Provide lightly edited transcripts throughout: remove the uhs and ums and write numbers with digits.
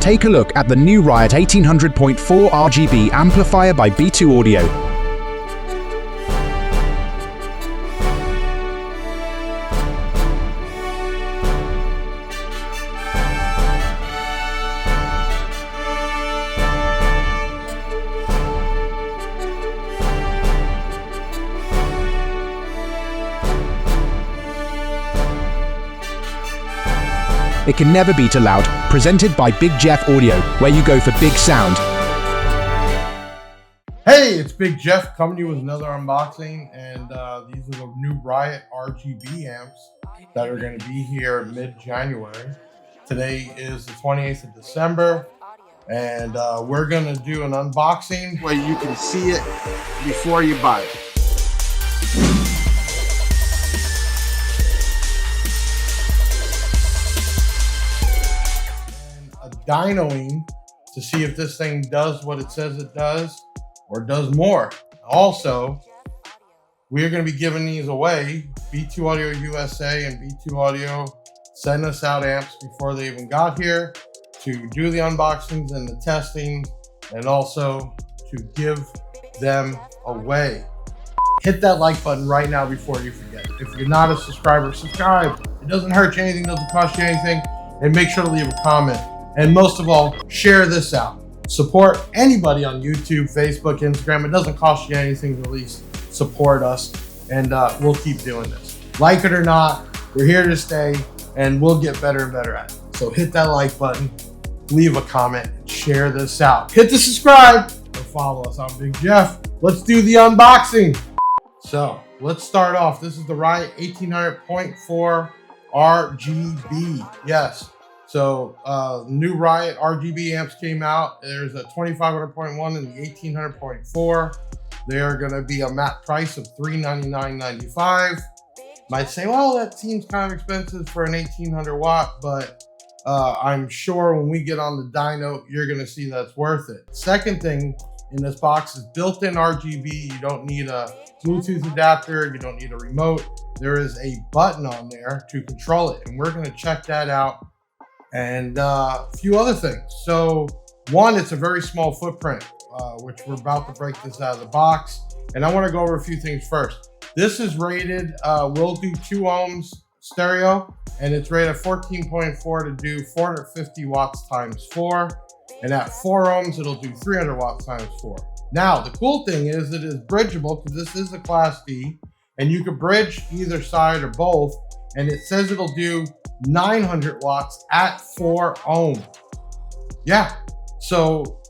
take a look at the new RIOT 1800.4 RGB amplifier by B2 Audio. It can never be too loud. Presented by Big Jeff Audio, where you go for big sound. Hey, it's Big Jeff coming to you with another unboxing, and these are the new RIOT RGB amps that are going to be here mid-January. Today is the 28th of December, and we're going to do an unboxing where you can see it before you buy it. Dynoing to see if this thing does what it says it does or does more. Also, we're going to be giving these away. B2 Audio USA and B2 Audio sent us out amps before they even got here to do the unboxings and the testing, and also to give them away. Hit that like button right now before you forget. If you're not a subscriber, subscribe. It doesn't hurt you anything, doesn't cost you anything, and make sure to leave a comment. And most of all, share this out. Support anybody on YouTube, Facebook, Instagram. It doesn't cost you anything to at least support us, and we'll keep doing this. Like it or not, we're here to stay, and we'll get better and better at it. So hit that like button, leave a comment, and share this out. Hit the subscribe or follow us on Big Jeff. Let's do the unboxing. So let's start off. This is the RIOT 1800.4 RGB. Yes. So new RIOT RGB amps came out. There's a 2500.1 and the 1800.4. They are going to be a MAP price of $399.95. Might say, well, that seems kind of expensive for an 1800 watt, but I'm sure when we get on the dyno, you're going to see that's worth it. Second thing in this box is built-in RGB. You don't need a Bluetooth adapter. You don't need a remote. There is a button on there to control it, and we're going to check that out. And a few other things. So one, it's a very small footprint, which we're about to break this out of the box. And I want to go over a few things first. This is rated, we'll do 2 ohms stereo, and it's rated 14.4 to do 450 watts times 4. And at 4 ohms, it'll do 300 watts times 4. Now, the cool thing is it is bridgeable because this is a Class D, and you can bridge either side or both. And it says it'll do 900 watts at 4 ohm. Yeah, so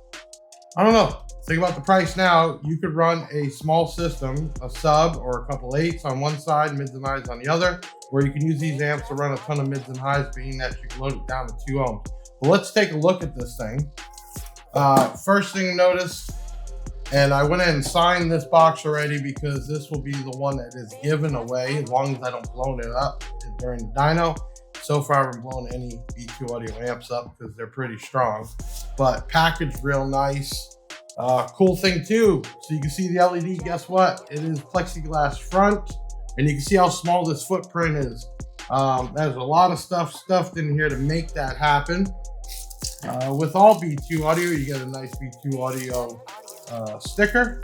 I don't know. Think about the price now. You could run a small system, a sub or a couple 8s on one side, mids and highs on the other, or you can use these amps to run a ton of mids and highs, being that you can load it down to 2 ohms. But let's take a look at this thing. First thing to notice, and I went ahead and signed this box already because this will be the one that is given away as long as I don't blow it up during the dyno. So far, I haven't blown any B2 Audio amps up because they're pretty strong, but packaged real nice. Cool thing too, so you can see the LED, guess what? It is plexiglass front, and you can see how small this footprint is. There's a lot of stuff stuffed in here to make that happen. With all B2 Audio, you get a nice B2 Audio sticker.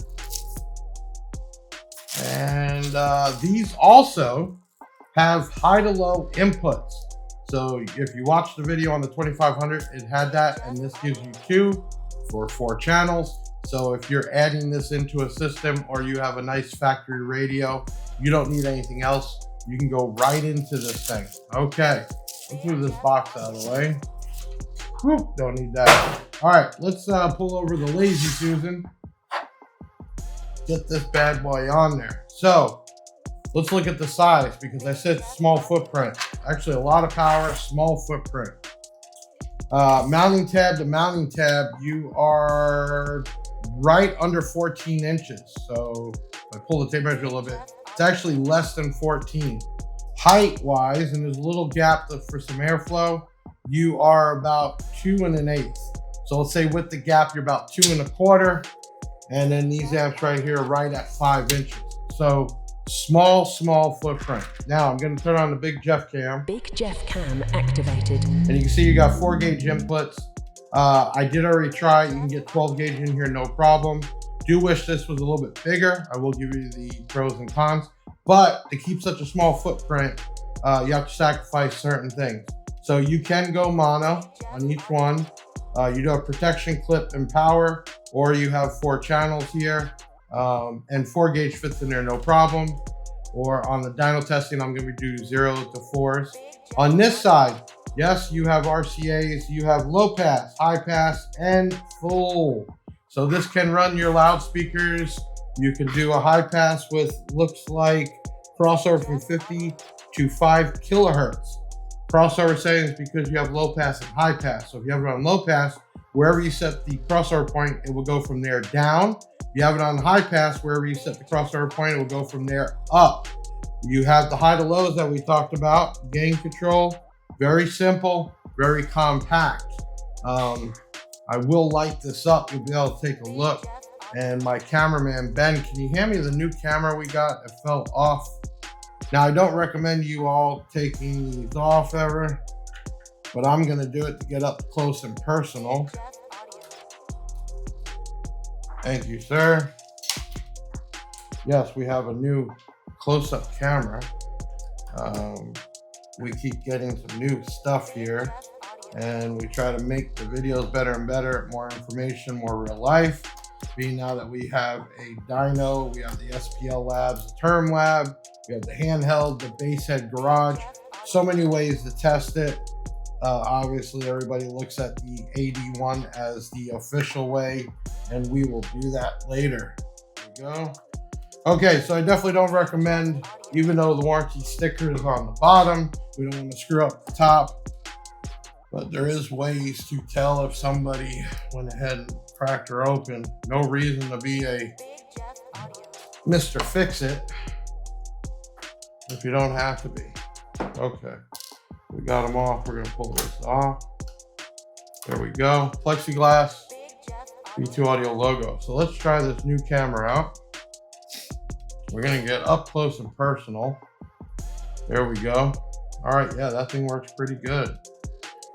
And these also have high to low inputs. So if you watch the video on the 2500, it had that, and this gives you 2 for 4 channels. So if you're adding this into a system or you have a nice factory radio, you don't need anything else. You can go right into this thing. Okay, let's move this box out of the way. Whew, don't need that. All right, let's pull over the Lazy Susan. Get this bad boy on there. So let's look at the size, because I said small footprint. Actually, a lot of power, small footprint. Mounting tab to mounting tab, you are right under 14 inches. So if I pull the tape measure a little bit, it's actually less than 14. Height-wise, and there's a little gap for some airflow, you are about 2 1/8. So let's say with the gap, you're about 2 1/4. And then these amps right here are right at 5 inches. So small footprint. Now I'm going to turn on the Big Jeff cam. Big Jeff cam activated. And you can see you got 4 gauge inputs. I did already try. You can get 12 gauge in here, no problem. Do wish this was a little bit bigger. I will give you the pros and cons, but to keep such a small footprint, you have to sacrifice certain things. So you can go mono on each one. You do a protection clip and power, or you have 4 channels here, and 4 gauge fits in there, no problem. Or on the dyno testing, I'm going to do 0 to 4s. On this side, yes, you have RCAs, you have low pass, high pass, and full. So this can run your loudspeakers. You can do a high pass with, looks like, crossover from 50 to 5 kilohertz. Crossover settings because you have low pass and high pass. So if you have it on low pass, wherever you set the crossover point, it will go from there down. If you have it on high pass, wherever you set the crossover point, it will go from there up. You have the high to lows that we talked about, gain control, very simple, very compact. I will light this up. You'll be able to take a look. And my cameraman, Ben, can you hand me the new camera we got? It fell off. Now, I don't recommend you all taking these off ever, but I'm gonna do it to get up close and personal. Thank you, sir. Yes, we have a new close-up camera. We keep getting some new stuff here, and we try to make the videos better and better, more information, more real life. Being now that we have a dyno, we have the SPL labs, the term lab, we have the handheld, the basehead garage, so many ways to test it. Obviously, everybody looks at the 81 as the official way, and we will do that later. There we go. Okay, so I definitely don't recommend, even though the warranty sticker is on the bottom, we don't want to screw up the top, but there is ways to tell if somebody went ahead and cracked her open. No reason to be a Mr. Fix-It if you don't have to be. Okay, we got them off. We're gonna pull this off. There we go, plexiglass, B2 Audio logo. So let's try this new camera out. We're gonna get up close and personal. There we go. All right, yeah, that thing works pretty good.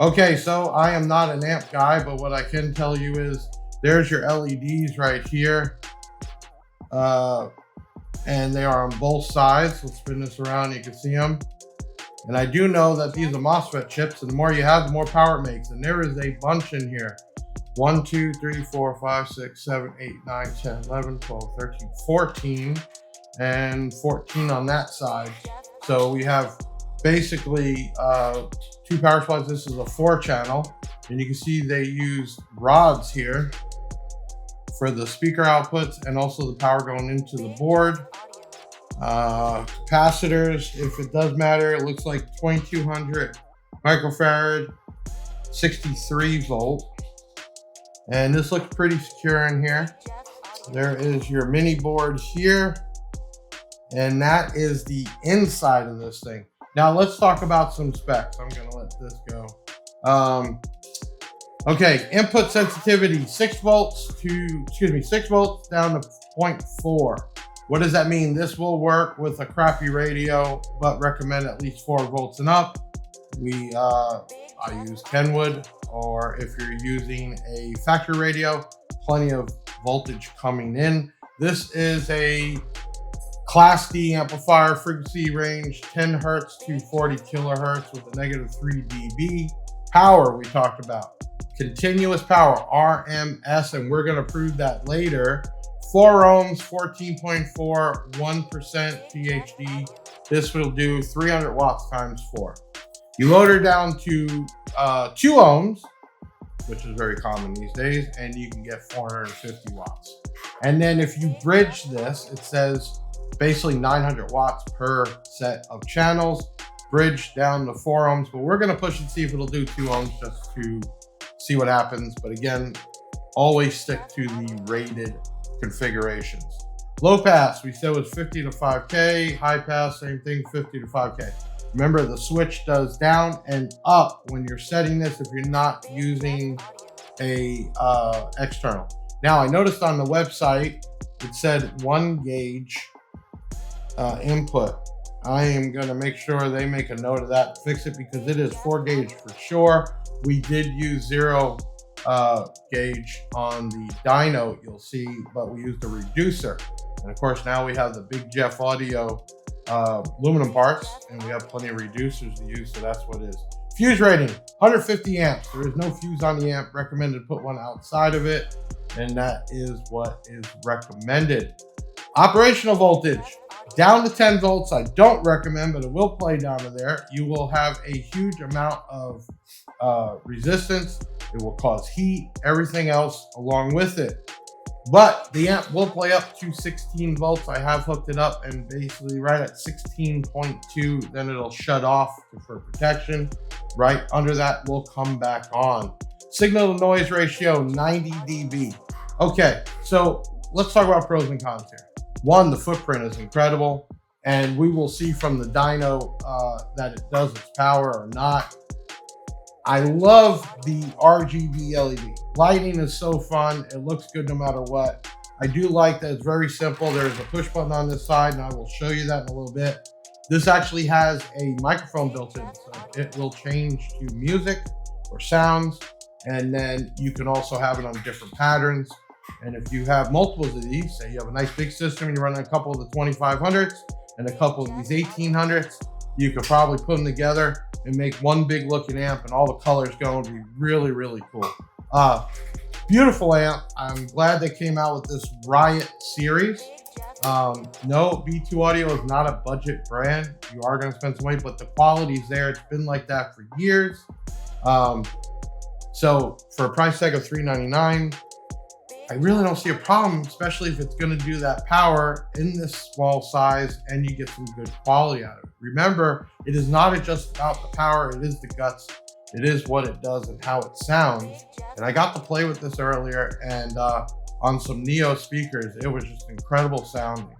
Okay, so I am not an amp guy, but what I can tell you is there's your LEDs right here. And they are on both sides. Let's spin this around, you can see them. And I do know that these are MOSFET chips, and the more you have, the more power it makes. And there is a bunch in here. 1, 2, 3, 4, 5, 6, 7, 8, 9, 10, 11, 12, 13, 14, and 14 on that side. So we have basically 2 power supplies. This is a 4-channel, and you can see they use rods here for the speaker outputs and also the power going into the board. Capacitors, if it does matter, it looks like 2200 microfarad, 63 volt. And this looks pretty secure in here. There is your mini board here, and that is the inside of this thing. Now let's talk about some specs. I'm gonna let this go. Okay, input sensitivity, 6 volts down to 0.4. What does that mean? This will work with a crappy radio, but recommend at least 4 volts and up. I use Kenwood, or if you're using a factory radio, plenty of voltage coming in. This is a Class D amplifier, frequency range 10 hertz to 40 kilohertz with a -3 dB. Power we talked about. Continuous power, RMS, and we're gonna prove that later. 4 ohms, 14.4, 1% PhD. This will do 300 watts times 4. You load her down to 2 ohms, which is very common these days, and you can get 450 watts. And then if you bridge this, it says basically 900 watts per set of channels, bridge down to 4 ohms, but we're gonna push and see if it'll do 2 ohms just to see what happens. But again, always stick to the rated configurations. Low pass, we said was 50 to 5K, high pass, same thing, 50 to 5K. Remember, the switch does down and up when you're setting this if you're not using a external. Now, I noticed on the website, it said 1 gauge input. I am gonna make sure they make a note of that, fix it, because it is 4 gauge for sure. We did use 0 gauge on the dyno, you'll see, but we used a reducer. And of course, now we have the Big Jeff Audio aluminum parts, and we have plenty of reducers to use, so that's what it is. Fuse rating, 150 amps. There is no fuse on the amp. Recommended to put one outside of it, and that is what is recommended. Operational voltage, down to 10 volts. I don't recommend, but it will play down to there. You will have a huge amount of resistance. It will cause heat, everything else along with it. But the amp will play up to 16 volts. I have hooked it up, and basically right at 16.2, then it'll shut off for protection. Right under that will come back on. Signal to noise ratio, 90 dB. Okay, so let's talk about pros and cons here. One, the footprint is incredible, and we will see from the dyno that it does its power or not. I love the RGB LED. Lighting is so fun. It looks good no matter what. I do like that it's very simple. There's a push button on this side, and I will show you that in a little bit. This actually has a microphone built in, so it will change to music or sounds, and then you can also have it on different patterns. And if you have multiples of these, say you have a nice big system and you're running a couple of the 2500s and a couple of these 1800s, you could probably put them together and make one big looking amp, and all the colors going to be really, really cool. Beautiful amp. I'm glad they came out with this RIOT series. No, B2 Audio is not a budget brand. You are going to spend some money, but the quality's there. It's been like that for years. So for a price tag of $399, I really don't see a problem, especially if it's going to do that power in this small size and you get some good quality out of it. Remember, it is not just about the power, it is the guts. It is what it does and how it sounds. And I got to play with this earlier, and on some Neo speakers, it was just incredible sounding.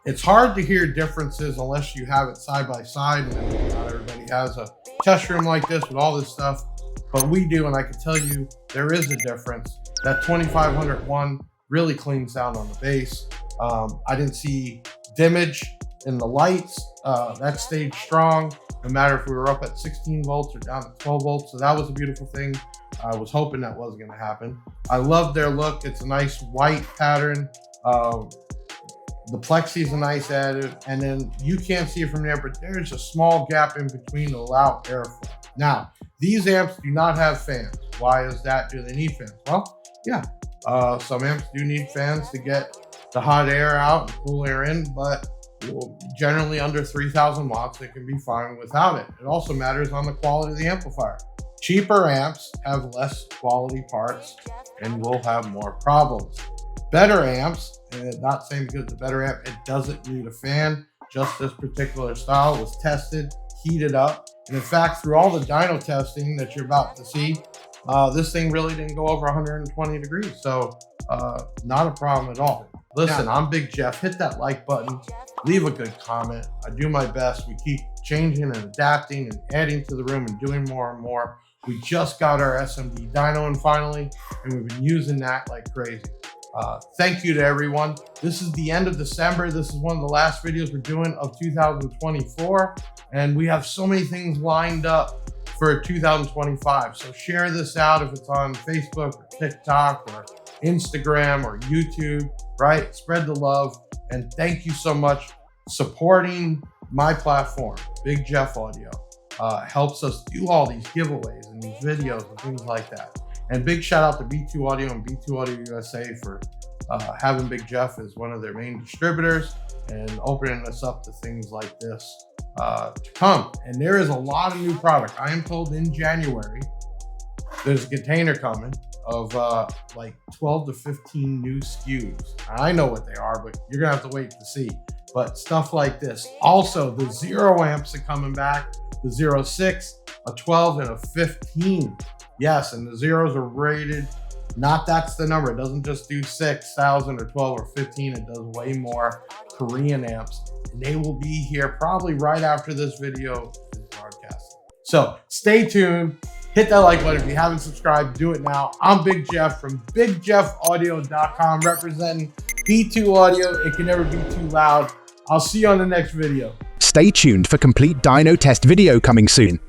It's hard to hear differences unless you have it side by side, and not everybody has a test room like this with all this stuff, but we do, and I can tell you there is a difference. That 2500 one, really clean sound on the bass. I didn't see dimmage in the lights. That stayed strong, no matter if we were up at 16 volts or down at 12 volts. So that was a beautiful thing. I was hoping that wasn't gonna happen. I love their look. It's a nice white pattern. The plexi is a nice added, and then you can't see it from there, but there's a small gap in between to allow airflow. Now, these amps do not have fans. Why is that? Do they need fans? Well, yeah, some amps do need fans to get the hot air out and cool air in, but generally under 3,000 watts, it can be fine without it. It also matters on the quality of the amplifier. Cheaper amps have less quality parts and will have more problems. Better amps, and not saying because it's a better amp, it doesn't need a fan. Just this particular style was tested, heated up, and in fact, through all the dyno testing that you're about to see, this thing really didn't go over 120 degrees, so not a problem at all. Listen, I'm Big Jeff. Hit that like button, leave a good comment. I do my best. We keep changing and adapting and adding to the room and doing more and more. We just got our SMD dyno in finally, and we've been using that like crazy. Thank you to everyone. This is the end of December. This is one of the last videos we're doing of 2024, and we have so many things lined up for 2025. So share this out if it's on Facebook or TikTok or Instagram or YouTube, right? Spread the love, and thank you so much supporting my platform, Big Jeff Audio. Helps us do all these giveaways and these videos and things like that. And big shout out to B2 Audio and B2 Audio USA for having Big Jeff as one of their main distributors and opening us up to things like this to come. And there is a lot of new product. I am told in January, there's a container coming of like 12 to 15 new SKUs. I know what they are, but you're gonna have to wait to see. But stuff like this. Also, the 0 amps are coming back, the 06, a 12, and a 15. Yes, and the zeros are rated, not that's the number. It doesn't just do 6,000 or 12 or 15. It does way more Korean amps. And they will be here probably right after this video is broadcast. So stay tuned. Hit that like button. If you haven't subscribed, do it now. I'm Big Jeff from BigJeffAudio.com, representing B2 Audio. It can never be too loud. I'll see you on the next video. Stay tuned for complete dyno test video coming soon.